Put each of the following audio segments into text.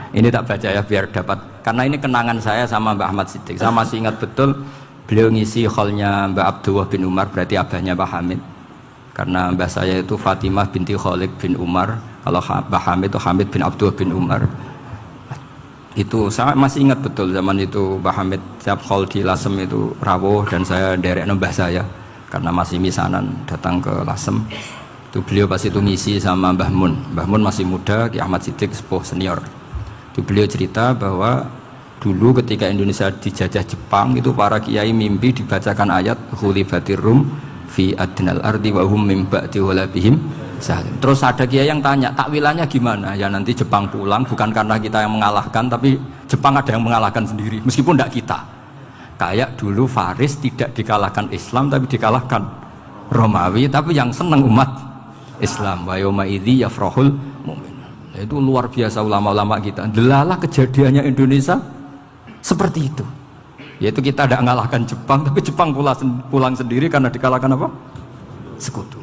Ini tak baca ya biar dapat, karena ini kenangan saya sama Mbak Ahmad Siddiq. Saya masih ingat betul beliau ngisi hallnya Mbak Abdullah bin Umar, berarti abahnya Mbak Hamid. Karena mbah saya itu Fatimah binti Khalid bin Umar, kalau Mbak Hamid itu Hamid bin Abdullah bin Umar. Itu saya masih ingat betul zaman itu Mbah Hamid setiap hall di Lasem itu rawuh dan saya derek mbah saya karena masih misanan datang ke Lasem. Itu beliau pas itu ngisi sama Mbah Mun. Mbah Mun masih muda, Ki Ahmad Siddiq sepuh senior. Itu beliau cerita bahwa dulu ketika Indonesia dijajah Jepang itu para kiai mimpi dibacakan ayat Ghulibatir Rum fi adnal ardi wa hum min ba'di ghalabihim. Terus ada kiai yang tanya, takwilannya gimana? Ya nanti Jepang pulang bukan karena kita yang mengalahkan, tapi Jepang ada yang mengalahkan sendiri, meskipun tidak kita. Kayak dulu Faris tidak dikalahkan Islam, tapi dikalahkan Romawi, tapi yang senang umat Islam. Wa yauma idzi yafrahul mu'min. Itu luar biasa ulama-ulama kita. Delalah kejadiannya Indonesia seperti itu. Yaitu kita tidak mengalahkan Jepang, tapi Jepang pulang sendiri karena dikalahkan apa? Sekutu.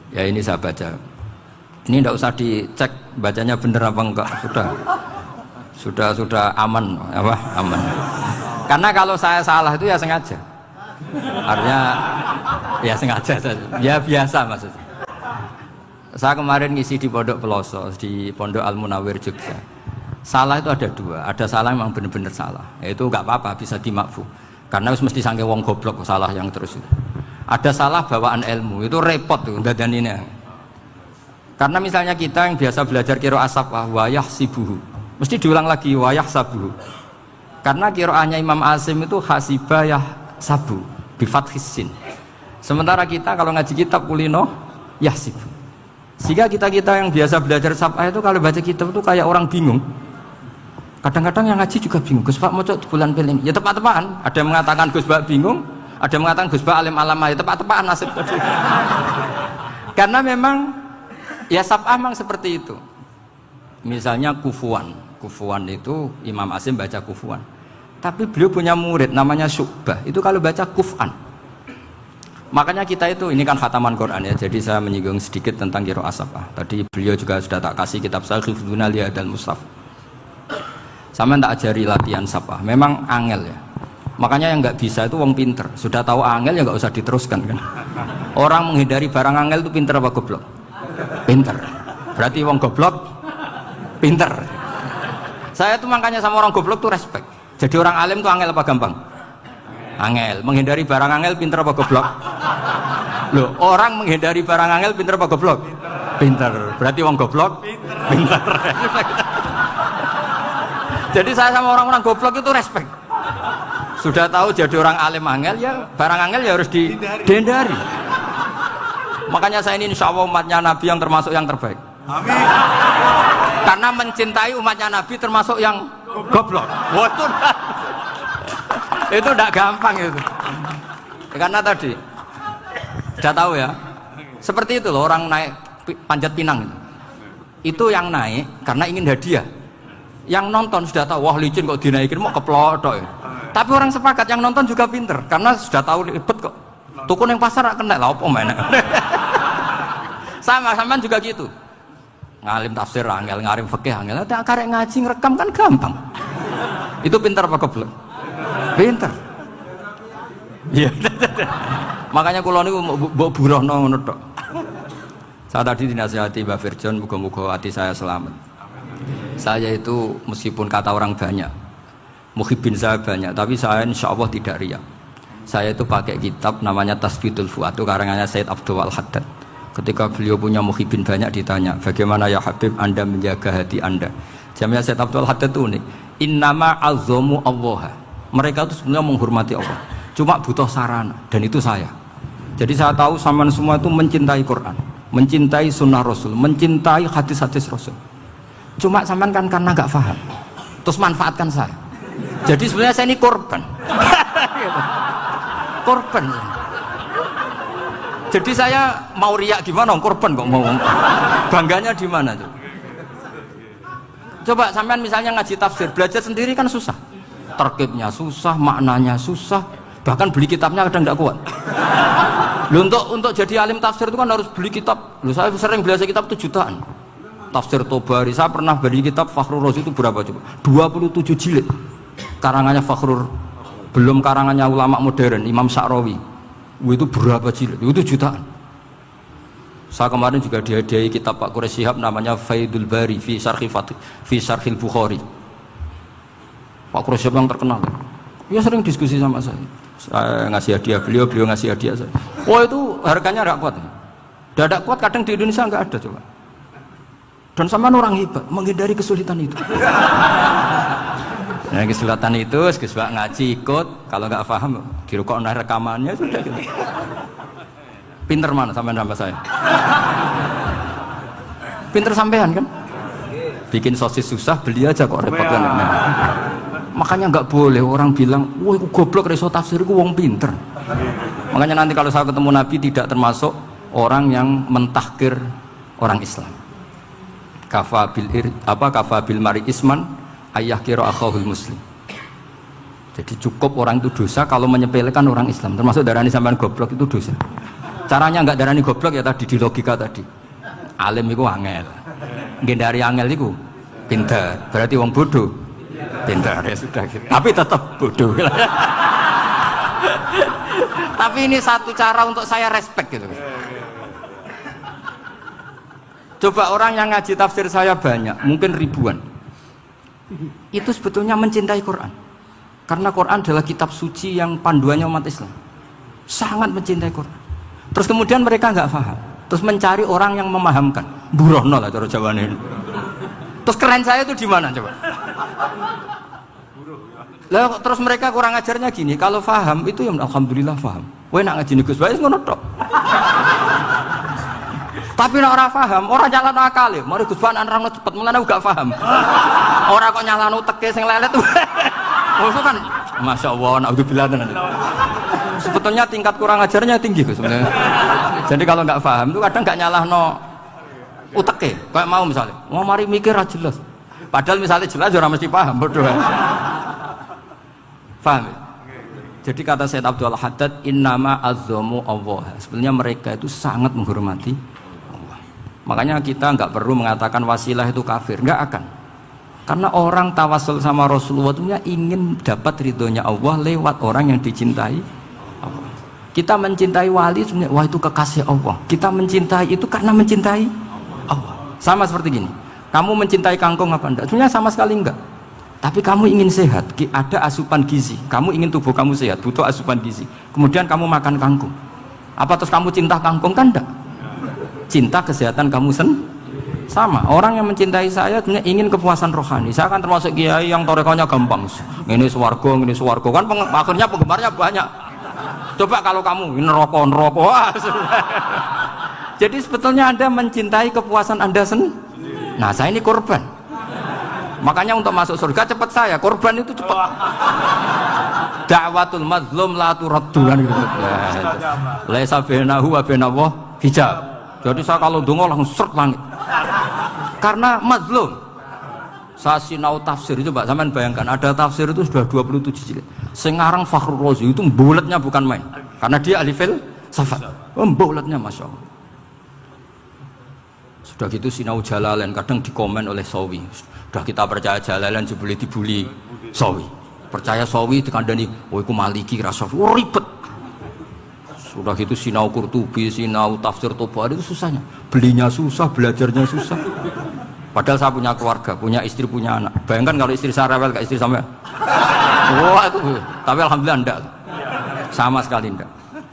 Ya ini saya baca. Ini tidak usah dicek bacanya benar apa enggak, sudah aman apa? Aman. Karena kalau saya salah itu ya sengaja. Artinya ya sengaja saja. Ya biasa maksudnya. Saya kemarin ngisi di Pondok Peloso, di Pondok Al Munawir Jogja. Salah itu ada dua, ada salah memang benar-benar salah. Itu enggak apa-apa, bisa dimakfu. Karena mesti sangke wong goblok salah yang terus itu. Ada salah bawaan ilmu, itu repot tuh dadan ini. Karena misalnya kita yang biasa belajar qiraah safah wayah sibuhu, mesti diulang lagi wayah sabuhu. Karena qiraahnya Imam Asim itu hasibah yah sabu bi fathis sin. Sementara kita kalau ngaji kitab kulino yahsibu. Sehingga kita yang biasa belajar safah itu kalau baca kitab itu kayak orang bingung. Kadang-kadang yang ngaji juga bingung. Gus Pak mocok bulan peling. Ya tepat-tepatan. Ada yang mengatakan Gus Pak bingung, ada yang mengatakan Gus Pak alim alama. Ya tepat-tepatan nasib tadi. Karena memang ya safah memang seperti itu. Misalnya kufuan. Kufuan itu Imam Asim baca kufuan. Tapi beliau punya murid namanya Syu'bah. Itu kalau baca kuf'an. Makanya kita itu, ini kan khataman Quran ya. Jadi saya menyinggung sedikit tentang qiraah safah. Tadi beliau juga sudah tak kasih kitab saya Hifdzuna Liyadal Mushaf. Sama tak ajari latihan safah. Memang angel ya. Makanya yang nggak bisa itu wong pinter. Sudah tahu angel ya nggak usah diteruskan kan. Orang menghindari barang angel itu pinter apa goblok? Pinter. Berarti wong goblok pinter. Saya tuh makanya sama orang goblok tuh respect. Jadi orang alim tuh angel apa gampang? Angel. Menghindari barang angel pinter apa goblok? Loh, orang menghindari barang angel pinter apa goblok? Pinter. Berarti wong goblok pinter. Jadi saya sama orang-orang goblok itu respect. Sudah tahu jadi orang alim angel ya barang angel ya harus dihindari. Makanya saya ini insya Allah umatnya Nabi yang termasuk yang terbaik. Amin. Karena mencintai umatnya Nabi termasuk yang goblok. Waduh. Itu tidak gampang itu. Karena tadi sudah tahu ya. Seperti itu loh orang naik panjat pinang itu yang naik karena ingin hadiah. Yang nonton sudah tahu wah licin kok dinaikin mau keplotok ya. Tapi orang sepakat yang nonton juga pinter karena sudah tahu ribet kok. Tukun yang pasar kena lah apa mana. Sama juga gitu. Ngalim tafsir angel, ngalim fikih angel. Ada karek ngaji ngerekam kan gampang. Itu pinter apa goblok? Pinter. Iya. Makanya kula niku mbok burohno ngono tok. Saya tadi dinasihati Mbak Firjon muga-muga hati saya selamat. Saya itu meskipun kata orang banyak, muhibbin saya banyak, tapi saya insya Allah tidak riya. Saya itu pakai kitab namanya Tasbitul Fuad, itu karangannya Said Abdul Al-Haddad. Ketika beliau punya muhibbin banyak ditanya, bagaimana ya Habib Anda menjaga hati Anda? Jamnya Said Abdul Al-Haddad itu unik. Innama azzamu Allah. Mereka itu sebenarnya menghormati Allah. Cuma butuh sarana, dan itu saya. Jadi saya tahu sampean semua itu mencintai Quran, mencintai sunnah Rasul, mencintai hadis-hadis Rasul. Cuma sampean kan karena nggak paham, terus manfaatkan saya. Jadi sebenarnya saya ini korban. Korban. Jadi saya mau riak gimana? Korban kok mau. Bangganya di mana tuh? Coba sampean misalnya ngaji tafsir, belajar sendiri kan susah. Terkibnya susah, maknanya susah, bahkan beli kitabnya kadang nggak kuat. Loh, untuk jadi alim tafsir itu kan harus beli kitab. Loh, saya sering belajar kitab itu jutaan. tafsir Tobari. Saya pernah beli kitab Fakhrur Razi itu berapa coba? 27 jilid. Karangannya Fakhrur, belum karangannya ulama modern Imam Sya'rawi. Itu berapa jilid? Itu jutaan. Saya kemarin juga dihadiahi kitab Pak Quraish Shihab namanya Faidul Bari fi Syarhil Bukhari. Pak Quraish Shihab yang terkenal. Dia sering diskusi sama saya. Saya ngasih hadiah beliau ngasih hadiah saya. Oh itu harganya enggak kuat. Tidak kuat kadang di Indonesia enggak ada coba. Dan sama orang hebat menghindari kesulitan itu. Nah, kesulitan itu sebab ngaji ikut, kalau nggak paham dirukok rekamannya sudah gitu. Pinter mana sampean sama saya? Pinter sampean kan? Bikin sosis susah, beli aja kok repot kan. Nah, makanya nggak boleh orang bilang, wah itu goblok reso tafsir itu wong pinter. Makanya nanti kalau saya ketemu Nabi tidak termasuk orang yang mentahkir orang Islam. Kafabil mari isman ayah kira akhahul muslim. Jadi cukup orang itu dosa kalau menyepelekan orang Islam, termasuk darani sampean goblok itu dosa. Caranya enggak darani goblok ya tadi di logika tadi. Alim itu angel. Ngendari angel itu pinter. Berarti wong bodoh. Pinter ya sudah gitu. Tapi tetap bodoh. Tapi ini satu cara untuk saya respect gitu. Coba orang yang ngaji tafsir saya banyak, mungkin ribuan. Itu sebetulnya mencintai Quran. Karena Quran adalah kitab suci yang panduannya umat Islam. Sangat mencintai Quran. Terus kemudian mereka nggak paham. Terus mencari orang yang memahamkan. Burono lah cara jawabannya. Terus keren saya itu di mana coba? Lah terus mereka kurang ajarnya gini, kalau paham itu ya alhamdulillah paham. Kowe nak ngaji Gus Bae ngono tok. Tapi nek ora paham, ora nyalano akal. Mari Gus Bae nerangno cepet, mulane gak paham. Ora kok nyalano teke sing lelet. Oh kan masyaallah naudzubillah tenan. Sebetulnya tingkat kurang ajarnya tinggi Gus sebenarnya. Jadi kalau nggak paham itu kadang nggak nyalahno uteke. Kayak mau misalnya, mau mari mikir ra jelas. Padahal misalnya jelas ora mesti paham, bodoh. Paham? Ya? Jadi kata Sayyid Abdul Haddad, innama azzamu Allah. Sebenarnya mereka itu sangat menghormati Allah. Makanya kita nggak perlu mengatakan wasilah itu kafir, nggak akan. Karena orang tawasul sama Rasulullah itu ingin dapat ridhonya Allah lewat orang yang dicintai Allah. Kita mencintai wali sebenarnya, wah itu kekasih Allah. Kita mencintai itu karena mencintai Allah. Sama seperti gini, kamu mencintai kangkung apa enggak? Sebenarnya sama sekali enggak. Tapi kamu ingin sehat, ada asupan gizi. Kamu ingin tubuh kamu sehat, butuh asupan gizi. Kemudian kamu makan kangkung. Apa terus kamu cinta kangkung? Kan enggak. Cinta kesehatan kamu sama. Orang yang mencintai saya sebenarnya ingin kepuasan rohani. Saya kan termasuk kiai yang torekonya gampang. Ini swarga kan akhirnya penggemarnya banyak. Coba kalau kamu ini neraka. Jadi sebetulnya Anda mencintai kepuasan Anda sendiri. Nah, saya ini korban. Makanya untuk masuk surga cepat saya, korban itu cepat. Da'watul mazlum la turaddu kan gitu. Laisa bainahu wa bainallah hijab. Jadi saya kalau dongo langsung seret langit. Karena mazlum. Saya sinau tafsir itu Pak, sampean bayangkan ada tafsir itu sudah 27 jilid. Sengarang Fakhrur Razi itu bulatnya bukan main. Karena dia ahli filsafat. Bulatnya Masya Allah. Sudah gitu sinau Jalalain kadang dikomen oleh Sawi. Sudah kita percaya Jalalain boleh dibuli Sawi. Percaya Sawi dikandani, oh itu Maliki rasa ribet. Sudah gitu sinau Qurtubi, sinau tafsir Tobari itu susahnya. Belinya susah, belajarnya susah. Padahal saya punya keluarga, punya istri, punya anak. Bayangkan kalau istri saya rewel kayak istri sampai. Wah itu. Tapi alhamdulillah enggak. Sama sekali enggak.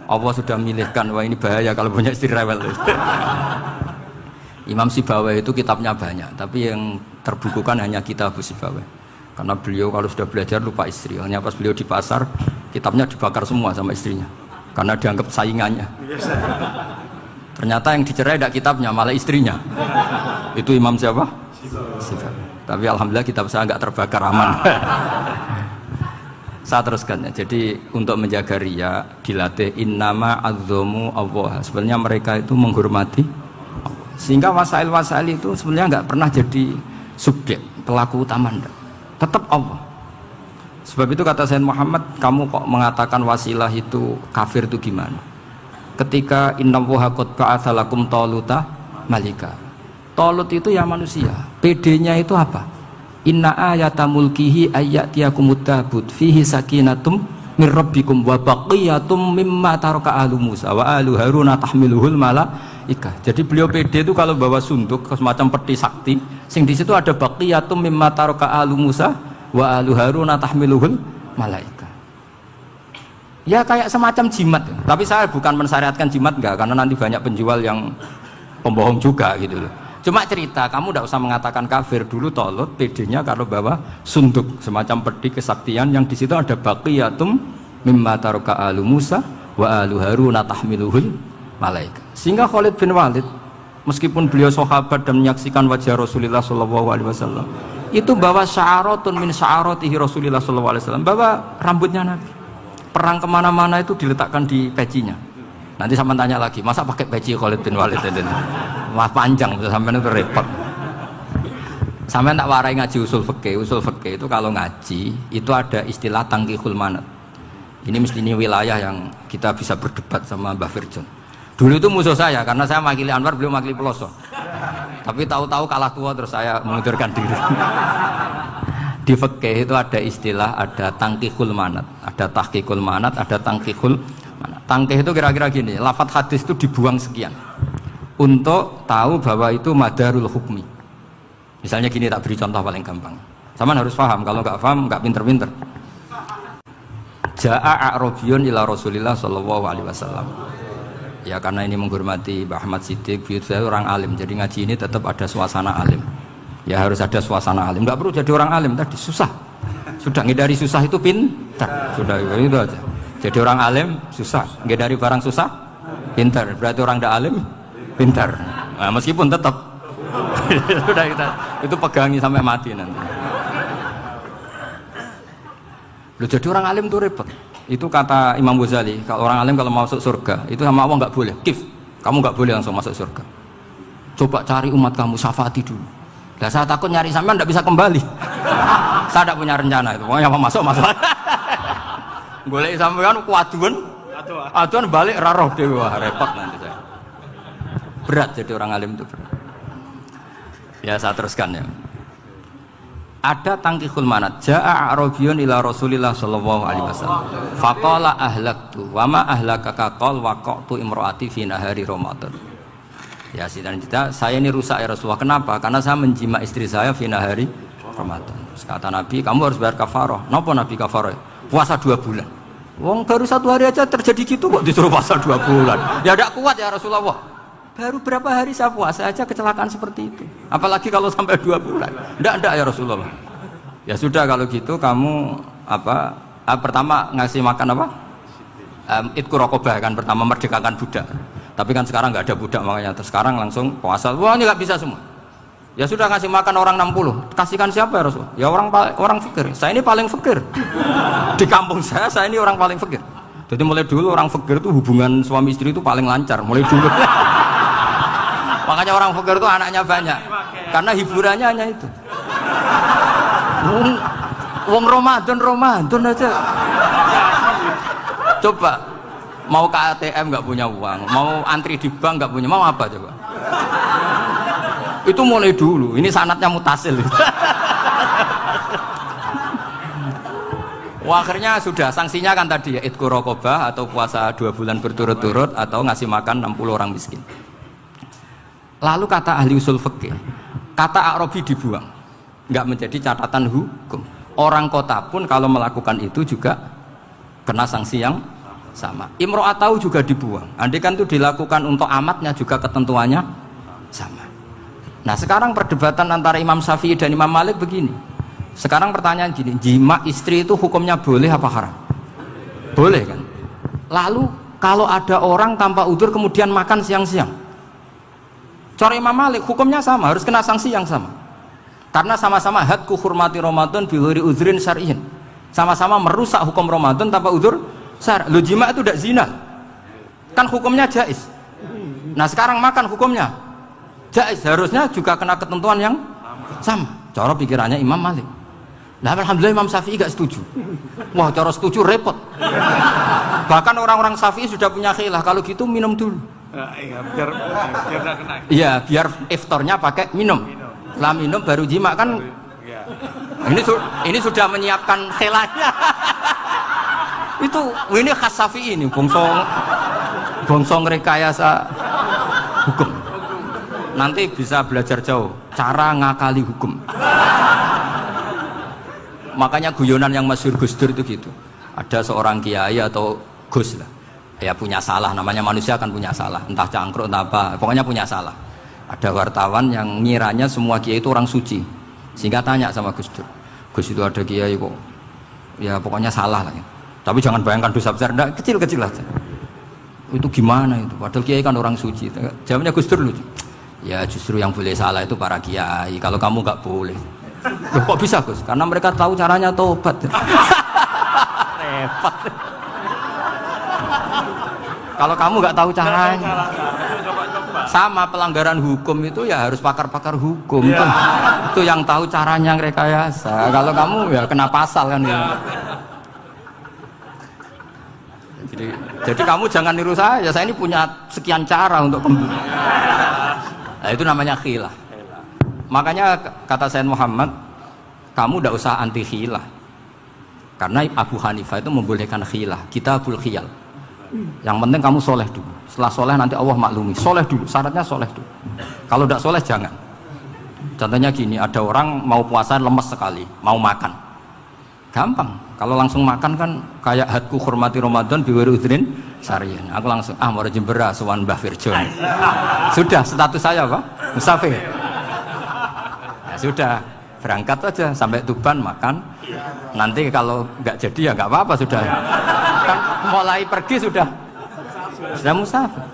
Allah sudah milihkan, wah ini bahaya kalau punya istri rewel. Imam Sibawai itu kitabnya banyak, tapi yang terbukukan hanya kitab Sibawai. Karena beliau kalau sudah belajar lupa istri. Hanya pas beliau di pasar, kitabnya dibakar semua sama istrinya. Karena dianggap saingannya. Ternyata yang dicerai tidak kitabnya, malah istrinya. Itu Imam siapa? Sibawai. Tapi alhamdulillah kitab saya nggak terbakar, aman. Saya teruskan ya. Jadi untuk menjaga riya dilatih innama azzamu Allah. Sebenarnya mereka itu menghormati Allah. Sehingga wasail-wasail itu sebenarnya nggak pernah jadi subjek pelaku utama, tetap Allah. Sebab itu kata Sayyid Muhammad, kamu kok mengatakan wasilah itu kafir itu gimana? Ketika innallaha qad ba'atsa lakum taluta malika. Tolut itu ya manusia. PD-nya itu apa? Inna ayata mulkihi ayyatiyakumut tabut fihi sakinatum min rabbikum wa baqiyatum mimma taraka alu Musa wa alu Haruna tahmiluhul malaikah. Jadi beliau PD itu kalau bawa sunduk semacam peti sakti, sing di situ ada baqiyatum mimma taraka alu Musa wa alu Haruna tahmiluhul malaikah. Ya kayak semacam jimat. Tapi saya bukan mensyariatkan jimat enggak, karena nanti banyak penjual yang pembohong juga gitu loh. Cuma cerita, kamu tidak usah mengatakan kafir. Dulu Tolut PD-nya kalau bawa sunduk semacam peti kesaktian yang di situ ada baqiyatum mimma taraka alu Musa wa alu Haruna tahmiluhul malaika. Sehingga Khalid bin Walid meskipun beliau sahabat dan menyaksikan wajah Rasulullah SAW, itu bawa sya'aratun min sya'aratihi Rasulullah SAW, bawa rambutnya Nabi. Perang kemana-mana itu diletakkan di pecinya. Nanti sama tanya lagi, masa pakai peci Khalid bin Walid itu? Wah panjang, sampai itu repot. Sampai tak warai ngaji usul fikih. Usul fikih itu kalau ngaji itu ada istilah tangkihul manat. Ini mesti ini wilayah yang kita bisa berdebat sama Mbah Firjon. Dulu itu musuh saya karena saya makili Anwar, beliau makili Peloso. Tapi tahu-tahu kalah tua terus saya mengundurkan diri. Di fikih itu ada istilah, ada tangkihul manat, ada tahqiqul manat, ada tangkihul manat. Tangkih itu kira-kira gini, lafadz hadis itu dibuang sekian untuk tahu bahwa itu madarul hukmi. Misalnya gini, tak beri contoh paling gampang. Sama harus paham, kalau nggak paham nggak pinter-pinter. Ja'a a'rabiyun ila Rasulillah sallallahu alaihi wasallam. Ya karena ini menghormati Mbah Ahmad Siddiq, saya orang alim, jadi ngaji ini tetap ada suasana alim. Ya harus ada suasana alim. Nggak perlu jadi orang alim tadi susah. Sudah ngindari susah itu pintar. Sudah itu aja. Jadi orang alim susah, ngindari barang susah pintar. Berarti orang tidak alim pintar. Nah, meskipun tetap sudah kita itu pegangi sampai mati nanti. Loh, jadi orang alim itu repot. Itu kata Imam Ghazali, kalau orang alim kalau mau masuk surga itu sama Allah nggak boleh. Kif, kamu nggak boleh langsung masuk surga. Coba cari umat kamu, syafaati dulu. Nah, saya takut nyari sampean tidak bisa kembali. Saya tidak punya rencana itu. Pokoknya mau masuk. Boleh sampean kuaduan, aduan balik raroh dewe, repot nanti saya. Berat jadi orang alim itu berat. Ya saya teruskan ya. Ada tangkihul manat. Ja'a a'rabiyun ila Rasulillah sallallahu alaihi wasallam. Faqala ahlaktu wa ma ahlakaka qal waqa'tu imraati fi nahari Ramadan. Ya sidang kita, saya ini rusak ya Rasulullah. Kenapa? Karena saya menjima istri saya fi nahari Ramadan. Kata Nabi, kamu harus bayar kafarah. Napa Nabi kafarah? Puasa 2 bulan. Wong baru 1 hari aja terjadi gitu kok disuruh puasa 2 bulan. Ya tidak kuat ya Rasulullah. Baru berapa hari saya puasa aja kecelakaan seperti itu. Apalagi kalau sampai 2 bulan. Tidak ya Rasulullah. Ya sudah kalau gitu kamu pertama ngasih makan apa? Itqu raqabah kan, pertama merdekakan budak. Tapi kan sekarang nggak ada budak makanya terus sekarang langsung puasa. Wah ini nggak bisa semua. Ya sudah kasih makan orang 60. Kasihkan siapa ya Rasul? Ya orang fakir. Saya ini paling fakir. Di kampung saya ini orang paling fakir. Jadi mulai dulu orang fakir itu hubungan suami istri itu paling lancar. Mulai dulu. Makanya orang fakir itu anaknya banyak. Karena hiburannya hanya itu. Wong Ramadan aja. Coba mau ke ATM nggak punya uang, mau antri di bank nggak punya, mau apa coba? Itu mulai dulu. Ini sanatnya mutasil. Wah, akhirnya sudah sanksinya kan tadi ya itqu raqabah atau puasa 2 bulan berturut-turut atau ngasih makan 60 orang miskin. Lalu kata ahli usul fikih, kata a'rabi dibuang, nggak menjadi catatan hukum. Orang kota pun kalau melakukan itu juga kena sanksi yang sama. Imro'atau juga dibuang. Andai kan itu dilakukan untuk amatnya juga ketentuannya sama. Nah sekarang perdebatan antara Imam Syafi'i dan Imam Malik begini. Sekarang pertanyaan gini, jima istri itu hukumnya boleh apa haram? Boleh kan? Lalu kalau ada orang tanpa udzur kemudian makan siang-siang, cara Imam Malik hukumnya sama, harus kena sanksi yang sama. Karena sama-sama hadku hurmati Ramadan bi ghairi udzrin syar'iyyin. Sama-sama merusak hukum Ramadan tanpa udzur syar'. Lo jima itu tidak zina. Kan hukumnya jaiz. Nah sekarang makan hukumnya jaiz, harusnya juga kena ketentuan yang sama. Cara pikirannya Imam Malik. Nah alhamdulillah Imam Syafi'i gak setuju. Wah cara setuju repot. Bahkan orang-orang Syafi'i sudah punya khilaf, kalau gitu minum dulu. Iya, biar nggak kena. Iya, biar iftarnya pakai minum. Setelah minum baru jima kan. Iya. Ini sudah menyiapkan khilanya. Ini khas Syafi'i ini, bongsong rekayasa hukum. Nanti bisa belajar jauh cara ngakali hukum. Makanya guyonan yang masyhur Gus Dur itu gitu. Ada seorang kiai atau Gus lah, ya punya salah, namanya manusia kan punya salah, entah cangkruk entah apa, pokoknya punya salah. Ada wartawan yang ngiranya semua kiai itu orang suci, sehingga tanya sama Gus Dur, Gus itu ada kiai kok, ya pokoknya salah lah. Tapi jangan bayangkan dosa besar, enggak, kecil-kecil aja. Itu gimana itu? Padahal kiai kan orang suci. Jawabnya Gus Dur lucu. Ya justru yang boleh salah itu para kiai. Kalau kamu nggak boleh. Loh, kok bisa Gus? Karena mereka tahu caranya tobat. Repot. Kalau kamu nggak tahu caranya. Sama pelanggaran hukum itu ya harus pakar-pakar hukum. Itu yang tahu caranya rekayasa. Kalau kamu ya kena pasal kan ya. Jadi kamu jangan niru saya ini punya sekian cara untuk nah, itu namanya khilah. Makanya kata Sayyid Muhammad, kamu tidak usah anti khilah, karena Abu Hanifah itu membolehkan khilah, kitabul khiyal. Yang penting kamu soleh dulu, setelah soleh nanti Allah maklumi. Soleh dulu, syaratnya soleh dulu. Kalau tidak soleh jangan. Contohnya gini, ada orang mau puasa lemes sekali, mau makan, gampang. Kalau langsung makan kan kayak hadku hormati Ramadan biwiri udrin sarian. Aku langsung mau jembera sowan Mbah Firjon. Sudah status saya apa? Musafir. Ya sudah, berangkat aja sampai Tuban makan. Nanti kalau nggak jadi ya nggak apa-apa sudah. Kan mulai pergi sudah musafir.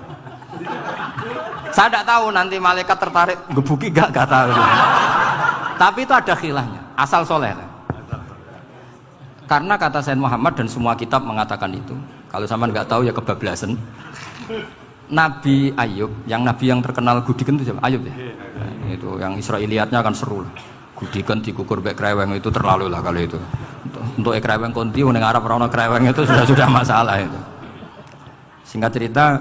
Saya tidak tahu nanti malaikat tertarik gebuki nggak tahu. Tapi itu ada khilahnya, asal soleh. Karena kata Sayyid Muhammad dan semua kitab mengatakan itu. Kalau sama nggak tahu ya kebablasan. Nabi Ayub, nabi yang terkenal Gudiken itu siapa? Ayub ya. Nah, itu yang Israiliyatnya kan seru lah. Gudiken dikukur bek kreweng itu terlalu lah kalau itu. Untuk kreweng konti ning Arab ora ono kreweng itu sudah masalah itu. Singkat cerita,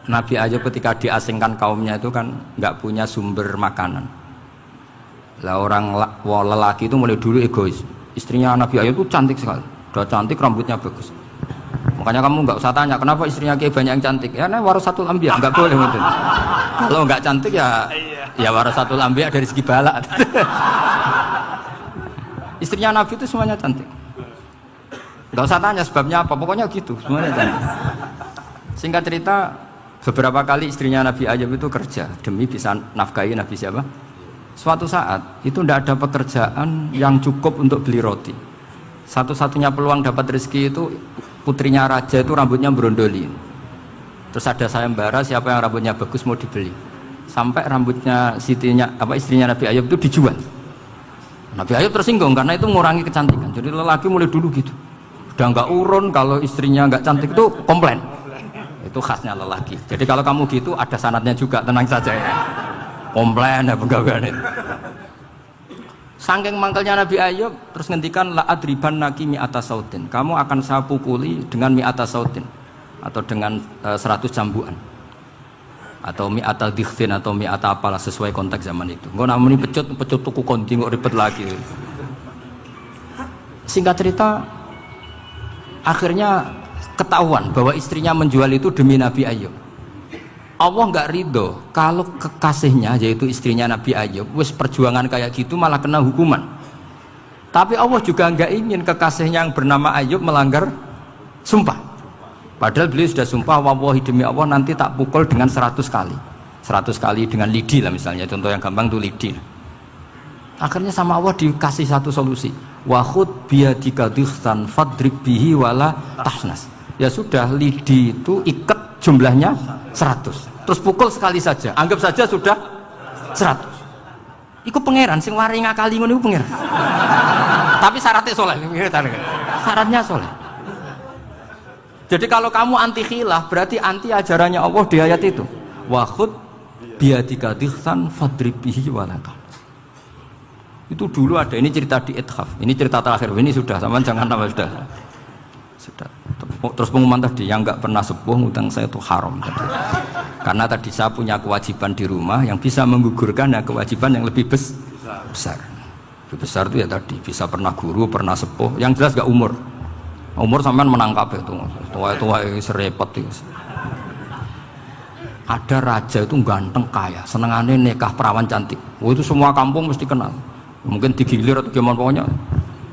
Nabi Ayub ketika diasingkan kaumnya itu kan nggak punya sumber makanan. Lah orang lelaki itu mulai dulu egois. Istrinya Nabi Ayub itu cantik sekali, udah cantik, rambutnya bagus. Makanya kamu nggak usah tanya kenapa istrinya kayak banyak yang cantik. Ya, nah warasatul anbiya nggak boleh gitu. Kalau nggak cantik ya warasatul anbiya dari segi balak. Istrinya Nabi itu semuanya cantik. Nggak usah tanya sebabnya apa, pokoknya gitu, semuanya cantik. Singkat cerita, beberapa kali istrinya Nabi Ayub itu kerja demi bisa nafkahi Nabi siapa? Suatu saat itu tidak ada pekerjaan yang cukup untuk beli roti. Satu-satunya peluang dapat rezeki itu putrinya raja itu rambutnya berondoli. Terus ada sayembara siapa yang rambutnya bagus mau dibeli. Sampai rambutnya istrinya Nabi Ayub itu dijual. Nabi Ayub tersinggung karena itu mengurangi kecantikan. Jadi lelaki mulai dulu gitu. Udah nggak urun kalau istrinya nggak cantik itu komplain. Itu khasnya lelaki. Jadi kalau kamu gitu ada sanadnya juga, tenang saja ya. Komplain ya pegawai itu. Saking mangkelnya Nabi Ayub terus ngendikan la adriban naki mi'ata sautin. Kamu akan saya pukuli dengan mi'ata sautin atau dengan 100 cambukan. Atau mi'ata dikhtin atau mi'ata apalah sesuai konteks zaman itu. Engko namanya pecut tuku konti kok ribet lagi. Singkat cerita akhirnya ketahuan bahwa istrinya menjual itu demi Nabi Ayub. Allah nggak ridho kalau kekasihnya yaitu istrinya Nabi Ayub wis perjuangan kayak gitu malah kena hukuman. Tapi Allah juga nggak ingin kekasihnya yang bernama Ayub melanggar sumpah. Padahal beliau sudah sumpah, wallahi demi Allah nanti tak pukul dengan 100 kali. 100 kali dengan lidi lah misalnya, contoh yang gampang tuh lidi. Akhirnya sama Allah dikasih satu solusi. Wa khud biyadika dikhtan fadrib bihi wala tahnas. Ya sudah, lidi itu ikat jumlahnya 100. Terus pukul sekali saja. Anggap saja sudah 100. Iku pangeran sing wari ngakali ngono iku pangeran. Tapi syaratnya soleh. Syaratnya soleh. Jadi kalau kamu anti khilaf berarti anti ajarannya Allah di ayat itu. Wa khud biyadika dikhtan fadrib bihi wala tahnas. Itu dulu ada, ini cerita di Ithaf. Ini cerita terakhir. Ini sudah, sama jangan tambah sudah. Terus pengumuman tadi yang nggak pernah sepuh ngutang saya itu haram. Karena tadi saya punya kewajiban di rumah yang bisa menggugurkan kewajiban yang lebih besar. Lebih besar itu ya tadi bisa pernah guru, pernah sepuh. Yang jelas gak umur. Umur sampean menangkap itu. Tua-tua serepot itu. Ada raja itu ganteng kaya, senengannya nikah perawan cantik. Oh, itu semua kampung mesti kenal. Mungkin digilir atau gimana pokoknya.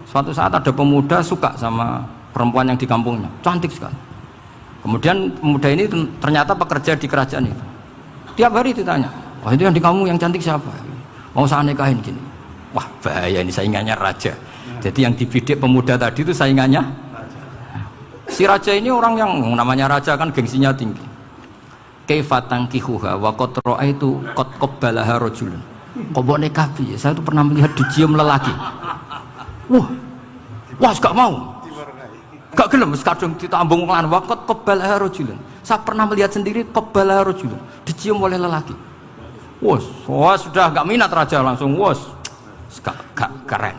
Suatu saat ada pemuda suka sama perempuan yang di kampungnya, cantik sekali. Kemudian pemuda ini ternyata pekerja di kerajaan itu. Tiap hari ditanya, wah itu yang di kamu yang cantik siapa? Mau saya nikahin gini. Wah bahaya ini saingannya raja. Jadi yang dibidik pemuda tadi itu saingannya. Si raja ini orang yang namanya raja kan gengsinya tinggi. Kaifatang kihuha wa qad ra'aitu qad qabbalaha rajulun. Kok mbok nikah piye? Saya itu pernah melihat dicium lelaki. Wah gak mau. Gak gelem kadung ditambung lan waqat qabbalaha rajulun. Saya pernah melihat sendiri qabbalaha rajulun, dicium oleh lelaki. Wah sudah gak minat raja langsung gak keren.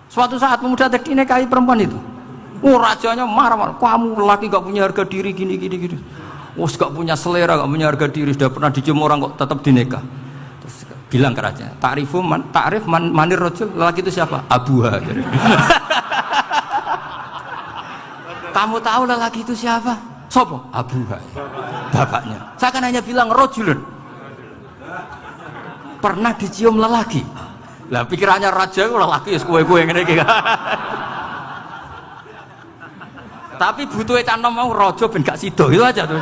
Suatu saat pemuda tadi nikahi perempuan itu. Rajanya marah-marah, kamu lelaki gak punya harga diri gini. Gak punya selera, gak punya harga diri, sudah pernah dicium orang kok tetap dinikah. Terus bilang ke raja, ta'rif manir rajul, lelaki itu siapa? Abuha. Kamu tahu lelaki itu siapa? Sopo? Abuha. Bapaknya. Saya kan hanya bilang rajulun. Pernah dicium lelaki. Lah pikirannya raja lelaki wis kowe-kowe ngene iki. Tapi butuhe canom mau raja ben gak sida itu aja tuh.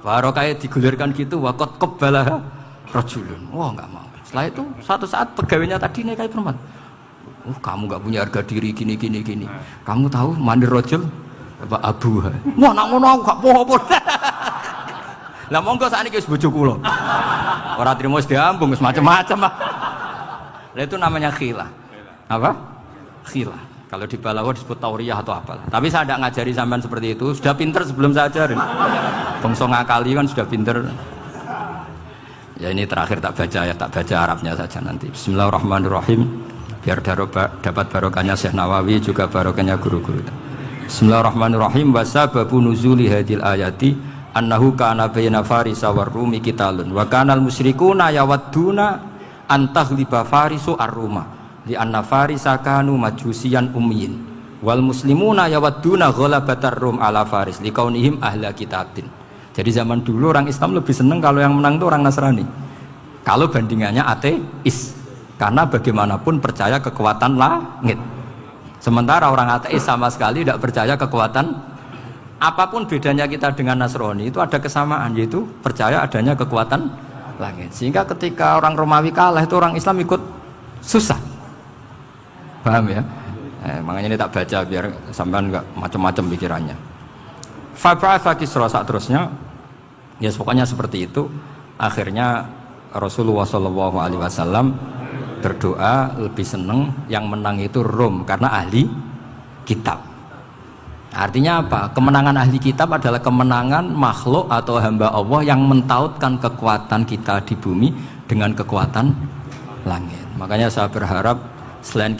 Baru kayak digulirkan gitu waqat qabbalah rajulun. Wah enggak mau. Setelah itu suatu saat pegawainya tadi nikahi perempuan. Kamu gak punya harga diri gini. Kamu tahu mandir rojul apa abuha? Wah nak ngono aku gak apa-apa. Lah monggo sakniki wis bojo kula. Ora trimo wis diambung wis macam-macam. Lah itu namanya khilah. Apa? Khilah. Kalau di Balawa disebut tauriyah atau apalah. Tapi saya tidak ngajari sampean seperti itu. Sudah pinter sebelum saya ajarin. Bangsa ngakali kan sudah pinter. Ya ini terakhir tak baca Arabnya saja nanti. Bismillahirrahmanirrahim. Biar dapat barokahnya Syekh Nawawi juga barokahnya guru-guru. Bismillahirrahmanirrahim. Wasababu nuzuli hadil ayati annahu kana baina farisa war rumi qitalun wa kana al musyrikuuna yawadduna antaghliba farisu ar-ruma li anna farisa kanu majusiyan ummiyin wal muslimuna yawadduna ghalabatar rum ala faris liqaunihim ahla kitabin. Jadi zaman dulu orang Islam lebih senang kalau yang menang itu orang Nasrani. Kalau bandingannya ateis. Karena bagaimanapun percaya kekuatan langit. Sementara orang ateis sama sekali tidak percaya kekuatan. Apapun bedanya kita dengan Nasrani itu ada kesamaan, yaitu percaya adanya kekuatan langit. Sehingga ketika orang Romawi kalah itu orang Islam ikut susah. Paham ya? Makanya ini tak baca biar sampean enggak macam-macam pikirannya. Fab'atha Kisra saat terusnya, ya pokoknya seperti itu. Akhirnya Rasulullah SAW berdoa lebih seneng yang menang itu Rom karena ahli kitab. Artinya apa? Kemenangan ahli kitab adalah kemenangan makhluk atau hamba Allah yang mentautkan kekuatan kita di bumi dengan kekuatan langit. Makanya saya berharap selain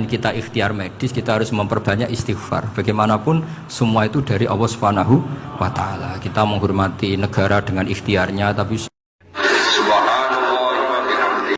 kita ikhtiar medis, kita harus memperbanyak istighfar. Bagaimanapun semua itu dari Allah Subhanahu wa Ta'ala. Kita menghormati negara dengan ikhtiarnya, tapi